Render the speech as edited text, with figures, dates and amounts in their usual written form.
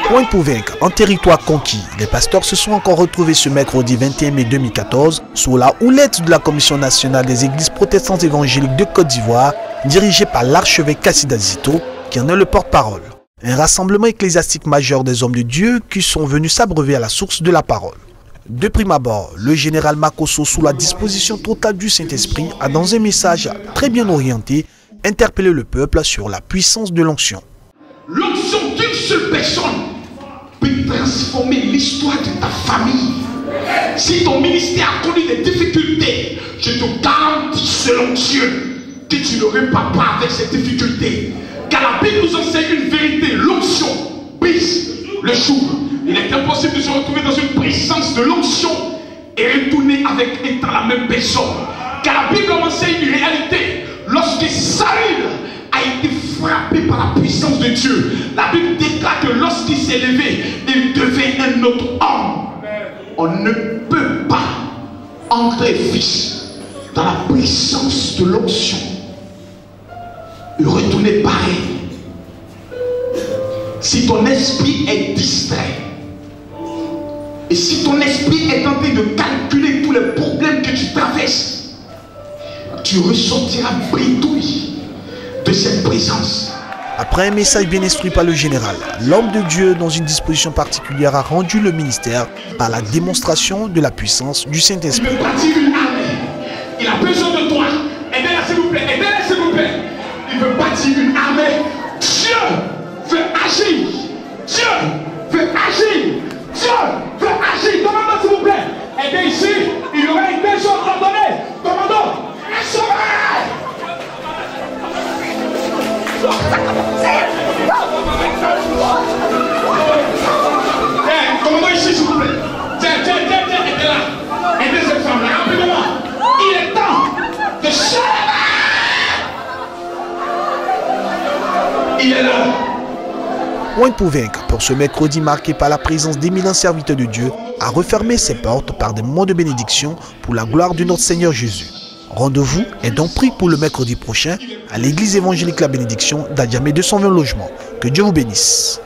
Point pour vaincre, en territoire conquis, les pasteurs se sont encore retrouvés ce mercredi 21 mai 2014 sous la houlette de la Commission nationale des églises protestantes évangéliques de Côte d'Ivoire, dirigée par l'archevêque Kassida Zito, qui en est le porte-parole. Un rassemblement ecclésiastique majeur des hommes de Dieu qui sont venus s'abreuver à la source de la parole. De prime abord, le général Makosso, sous la disposition totale du Saint-Esprit, a dans un message très bien orienté, interpellé le peuple sur la puissance de l'onction. L'onction d'une seule personne peut transformer l'histoire de ta famille. Si ton ministère a connu des difficultés, je te garantis selon Dieu que tu n'aurais pas peur avec ces difficultés. Car la Bible nous enseigne une vérité, l'onction brise le jour. Il est impossible de se retrouver dans une présence de l'onction et retourner avec étant la même personne. Car la Bible enseigne une réalité. Lorsque Saül a été frappé par la puissance de Dieu, la Bible déclare que lorsqu'il s'est levé, il devint un autre homme. On ne peut pas entrer, fils, dans la puissance de l'onction et retourner pareil. Si ton esprit est distrait, et si ton esprit est en train de calculer tous les problèmes que tu traverses, tu ressortiras bredouille de cette présence. Après un message bien instruit par le général, l'homme de Dieu, dans une disposition particulière, a rendu le ministère par la démonstration de la puissance du Saint-Esprit. Il veut bâtir une armée. Il a besoin de toi. Aidez-la s'il vous plaît. Aidez-la s'il vous plaît. Il veut bâtir une armée. Dieu veut agir. Dieu veut agir. Dieu veut agir. Commandant s'il vous plaît. Aidez ici. Il y aura une personne ordonnée. Commandant. Commandant ici s'il vous plaît. Tiens, aidez là. Aidez cette femme là, rapidement. Il est temps de se lever. Il est là. Point pour vaincre, pour ce mercredi marqué par la présence d'éminents serviteurs de Dieu, a refermé ses portes par des moments de bénédiction pour la gloire de notre Seigneur Jésus. Rendez-vous est donc pris pour le mercredi prochain à l'église évangélique La Bénédiction d'Adjamé 220 logements. Que Dieu vous bénisse.